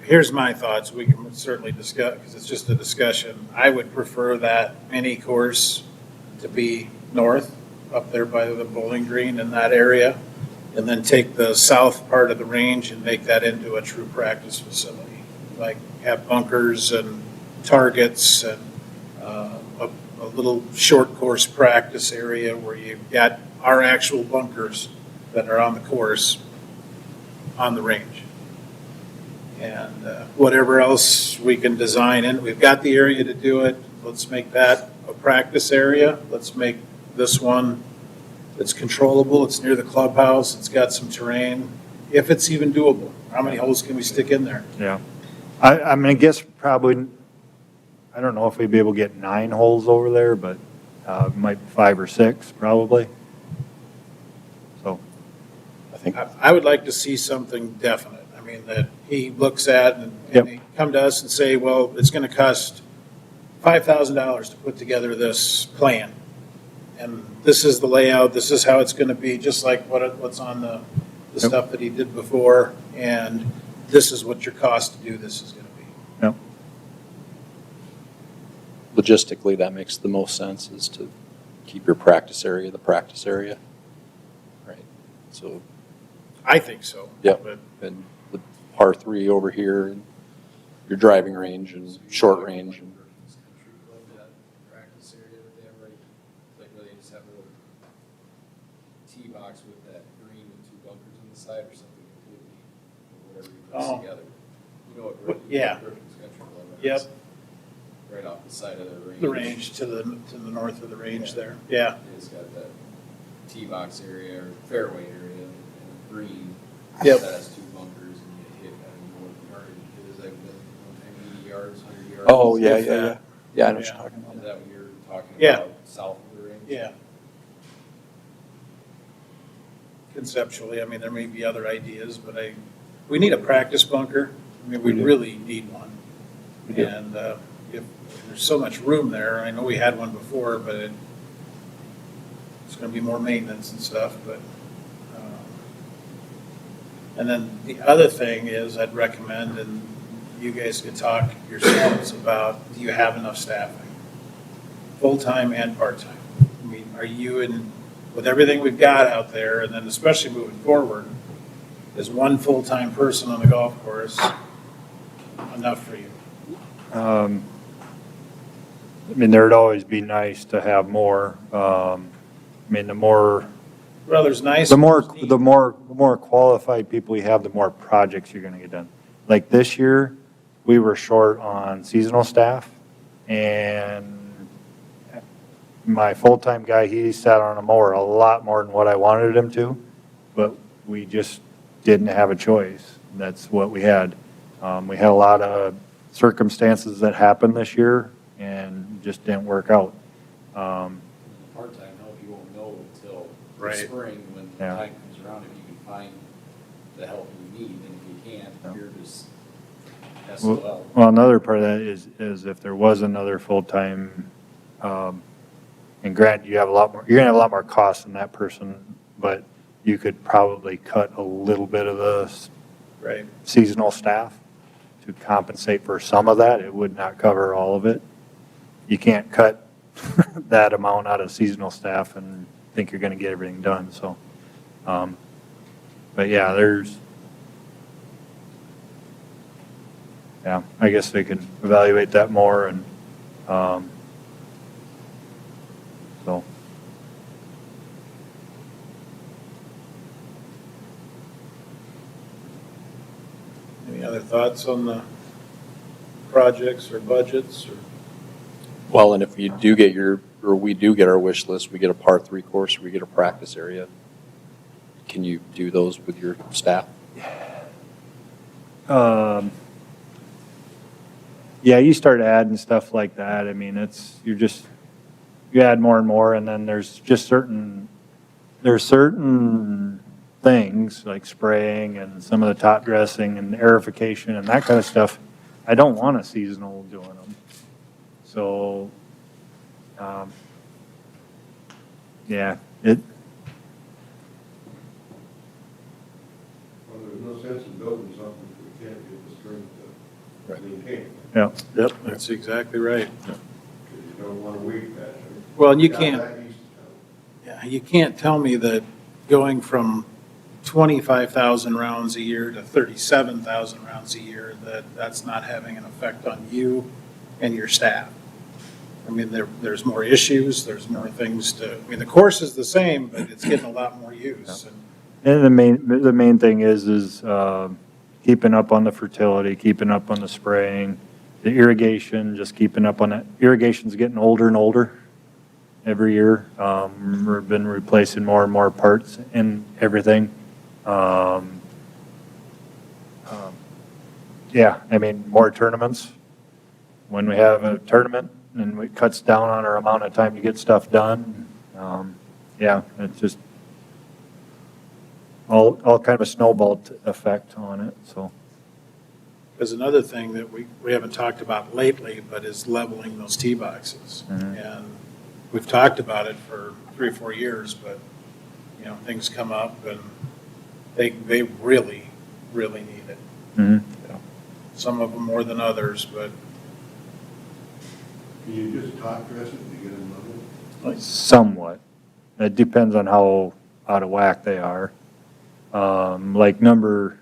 Here's my thoughts, we can certainly discuss, because it's just a discussion. I would prefer that mini course to be north, up there by the bowling green in that area, and then take the south part of the range and make that into a true practice facility. Like have bunkers and targets and a little short course practice area where you've got our actual bunkers that are on the course on the range. And whatever else we can design in, we've got the area to do it. Let's make that a practice area. Let's make this one that's controllable. It's near the clubhouse. It's got some terrain, if it's even doable. How many holes can we stick in there? Yeah. I mean, I guess probably, I don't know if we'd be able to get 9 holes over there, but might be 5 or 6 probably. So, I think, I would like to see something definite. I mean, that he looks at and Yep. they come to us and say, well, it's going to cost $5,000 to put together this plan. And this is the layout, this is how it's going to be, just like what's on the Yep. stuff that he did before. And this is what your cost to do this is going to be. yep. logistically, that makes the most sense, is to keep your practice area the practice area. Right, so, I think so. Yep. But and the par 3 over here, and your driving range and short range. and- Country Club, that practice area that they have right, like where they just have a little tee box with that green with 2 bunkers on the side or something completely, or whatever you Oh. put together. You know what Griffin's, Yeah. Griffin's Country Club is? Yep. Right off the side of the range. the range to the north of the range there. Yeah. It's got that tee box area or fairway area and a green. Yep. That has 2 bunkers and you hit, I don't know what yardage it is, like, one time 80 yards, 100 yards. Oh, yeah, If yeah, that. yeah. Yeah, I know what Yeah. you're talking Is about. that what you're talking Yeah. about, south of the range? Yeah. Conceptually, I mean, there may be other ideas, but we need a practice bunker. I mean, we We do. really need one. We do. And if there's so much room there, I know we had one before, but it's going to be more maintenance and stuff, but. And then the other thing is I'd recommend, and you guys could talk yourselves about, do you have enough staffing? Full-time and part-time? I mean, are you in, with everything we've got out there, and then especially moving forward, is one full-time person on the golf course enough for you? I mean, there'd always be nice to have more. I mean, the more Well, there's nice. The more qualified people you have, the more projects you're gonna get done. Like this year, we were short on seasonal staff, and my full-time guy, he sat on a mower a lot more than what I wanted him to, but we just didn't have a choice. That's what we had. We had a lot of circumstances that happened this year, and just didn't work out. Part-time help, you won't know until the Right. spring when Yeah. time comes around, if you can find the help you need, and if you can't, Yeah. you're just Well, SOL. well, another part of that is if there was another full-time, and granted, you have a lot more, you're gonna have a lot more costs than that person, but you could probably cut a little bit of the Right. seasonal staff to compensate for some of that. It would not cover all of it. You can't cut that amount out of seasonal staff and think you're gonna get everything done, so. But yeah, yeah, I guess they could evaluate that more and, so. Any other thoughts on the projects or budgets or? Well, and if you do get we do get our wish list, we get a par 3 course, we get a practice area. Can you do those with your staff? Yeah, you start adding stuff like that. I mean, you add more and more, and then there's certain things like spraying and some of the top dressing and aerification and that kind of stuff. I don't want a seasonal doing them. So, yeah, Well, there's no sense in building something if we can't get the strength to maintain. yeah. Yep, that's exactly right. Because you don't want to weed patch. Well, and you Got can't, that used to yeah, you can't tell me that going from 25,000 rounds a year to 37,000 rounds a year, that's not having an effect on you and your staff. I mean, there's more issues, there's more things I mean, the course is the same, but it's getting a lot more use. And And the main thing is keeping up on the fertility, keeping up on the spraying, the irrigation, just keeping up on it. Irrigation's getting older and older every year. We've been replacing more and more parts in everything. yeah, I mean, more tournaments. When we have a tournament and it cuts down on our amount of time to get stuff done, yeah, it's just all kind of a snowball effect on it, so. There's another thing that we haven't talked about lately, but is leveling those tee boxes. Mhm. And we've talked about it for 3 or 4 years, but, you know, things come up and they really, really need it. Mhm. Some of them more than others, but Can you just top dress it to get them level? Somewhat. It depends on how out of whack they are. Like number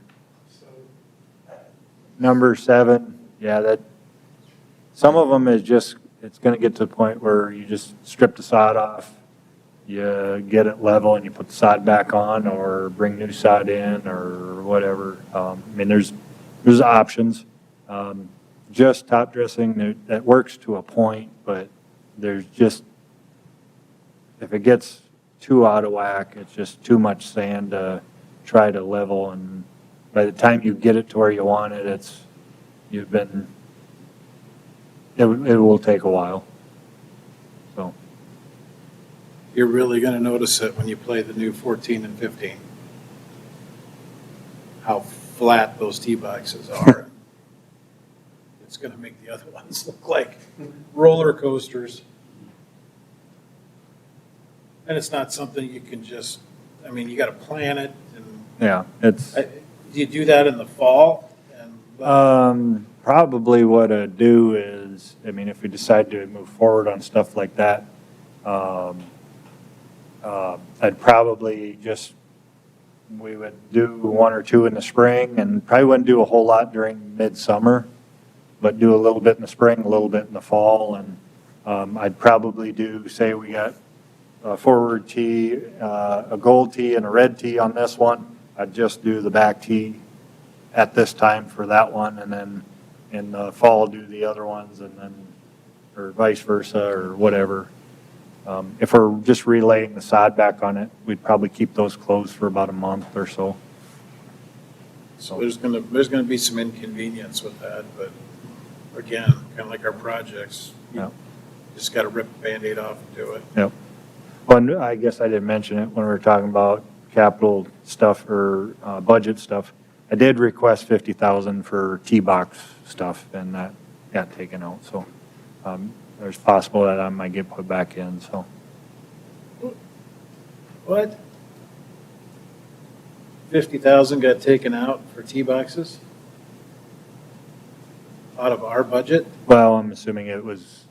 7, yeah, that, some of them is just, it's gonna get to the point where you just strip the sod off, you get it level and you put the sod back on, or bring new sod in, or whatever. I mean, there's options. Just top dressing, that works to a point, but there's just, if it gets too out of whack, it's just too much sand to try to level, and by the time you get it to where you want it, it will take a while. So, you're really going to notice it when you play the new 14 and 15. How flat those tee boxes are. It's going to make the other ones look like roller coasters. And it's not something you can just, I mean, you got to plan it. And yeah, it's, do you do that in the fall? And probably what I'd do is, I mean, if we decide to move forward on stuff like that, I'd probably just, we would do 1 or 2 in the spring, and probably wouldn't do a whole lot during midsummer, but do a little bit in the spring, a little bit in the fall, and I'd probably do, say we got a forward tee, a gold tee and a red tee on this one, I'd just do the back tee at this time for that one, and then in the fall do the other ones, and then, or vice versa, or whatever. If we're just relaying the sod back on it, we'd probably keep those closed for about a month or so. so there's going to be some inconvenience with that, but again, kind of like our projects, Yeah. you just got to rip the Band-Aid off and do it. Yep. Well, and I guess I didn't mention it when we were talking about capital stuff or budget stuff. I did request 50,000 for T-box stuff, and that got taken out, so there's possible that I might get put back in, so. What? 50,000 got taken out for tee boxes? Out of our budget? Well, I'm assuming it was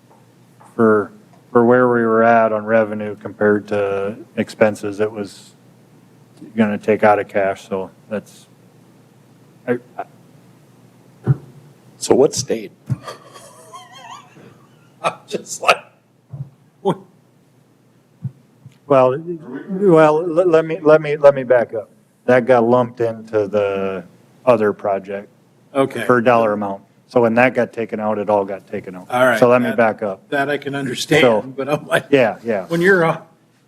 for where we were at on revenue compared to expenses, it was gonna take out of cash, so that's, So what stayed? I'm just like, well, let me back up. That got lumped into the other project okay, for a dollar amount. So when that got taken out, it all got taken out. All right. So let me back up. that I can So- understand, but I'm like, Yeah. when you're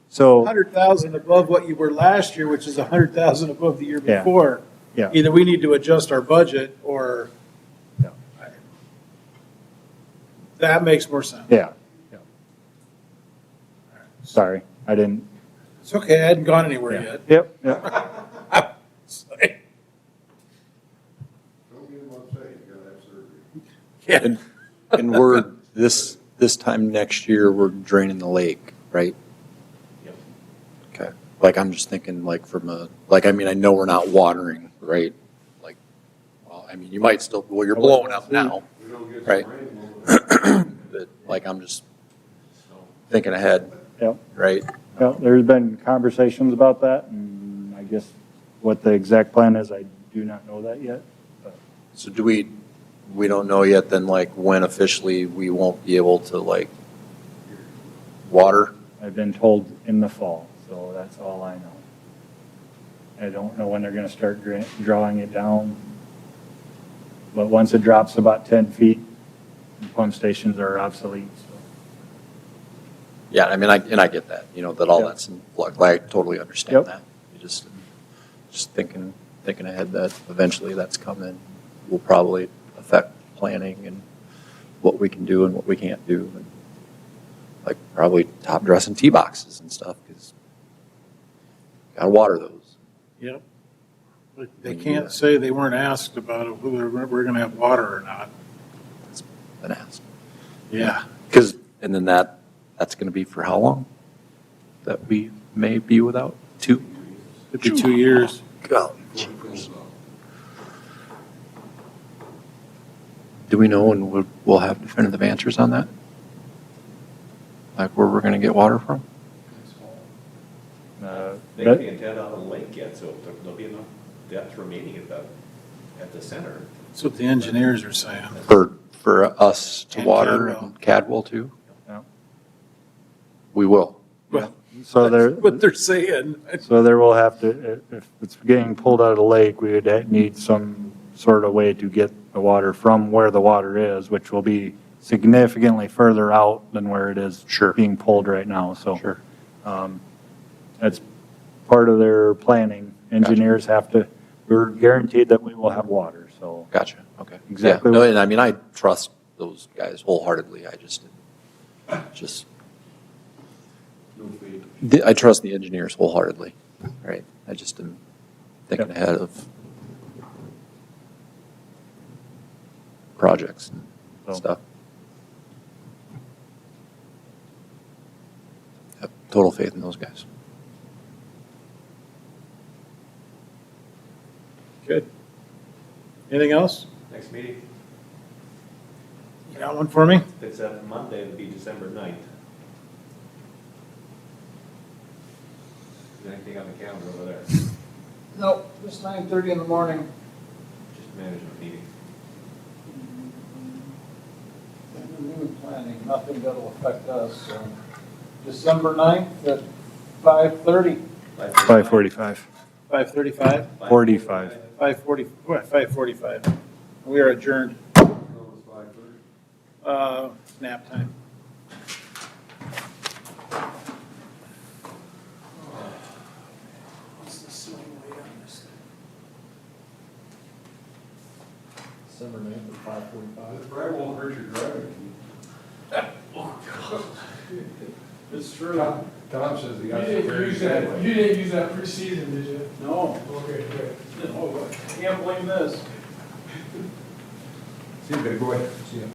So, 100,000 above what you were last year, which is 100,000 above the year Yeah. before, yeah, either we need to adjust our budget or Yeah. that makes more sense. yeah. Sorry, I didn't. It's okay, I hadn't gone anywhere Yeah. yet. Yep. Don't get them upset, you gotta have surgery. Yeah. And we're, this time next year, we're draining the lake, right? Yep. Okay. Like, I'm just thinking like I mean, I know we're not watering, right? Like, well, I mean, you might still, well, you're blowing up now, We don't get Right. some rain, but like, I'm just thinking ahead, Yep. right? Well, there's been conversations about that, and I guess what the exact plan is, I do not know that yet. So we don't know yet then, like, when officially we won't be able to, like, water? I've been told in the fall, so that's all I know. I don't know when they're gonna start drawing it down. But once it drops about 10 feet, the pump stations are obsolete, so. Yeah, I mean, I get that, that all Yep. that's in flux. I totally understand Yep. that. You just thinking ahead that eventually that's coming. We'll probably affect planning and what we can do and what we can't do. And like probably top dressing tee boxes and stuff, because gotta water those. Yep. But they can't say they weren't asked about it, whether we're gonna have water or not. It's been asked. Yeah. Because, and then that's gonna be for how long? That we may be without? 2? It'd be 2 years. God. Do we know when we'll have definitive answers on that? Like where we're gonna get water from? They can't dead on the lake yet, so there'll be enough depth remaining at the center. That's what the engineers are saying. For us to And water Cadwell. and Cadwell too? Yeah. We will. Well, So there, that's what they're saying. so there will have to, if it's getting pulled out of the lake, we would need some sort of way to get the water from where the water is, which will be significantly further out than where it is Sure. being pulled right now, so. Sure. That's part of their planning. Engineers have to, we're guaranteed that we will have water, so. Gotcha, okay. Exactly. Yeah, no, and I mean, I trust those guys wholeheartedly, just, No faith. I trust the engineers wholeheartedly, right? I just am thinking Yep. ahead of projects and So- stuff. Have total faith in those guys. Good. Anything else? Next meeting, You got one for me? if it's a Monday, it'll be December 9th. Is there anything on the calendar over there? Nope, just 9:30 in the morning. Just management meeting. New planning, nothing that'll affect us, so. December 9th at 5:30. 5:45. 5:35? 45. 5:40, what, 5:45. We are adjourned. No, it's 5:30. Nap time. What's the swing weight on this thing? December 9th at 5:45. It probably won't hurt your driving. It's true. Tom says he You got some didn't very use that, sad. you didn't use that preseason, did you? No, Okay, good. can't blame this. See you, big boy. See ya.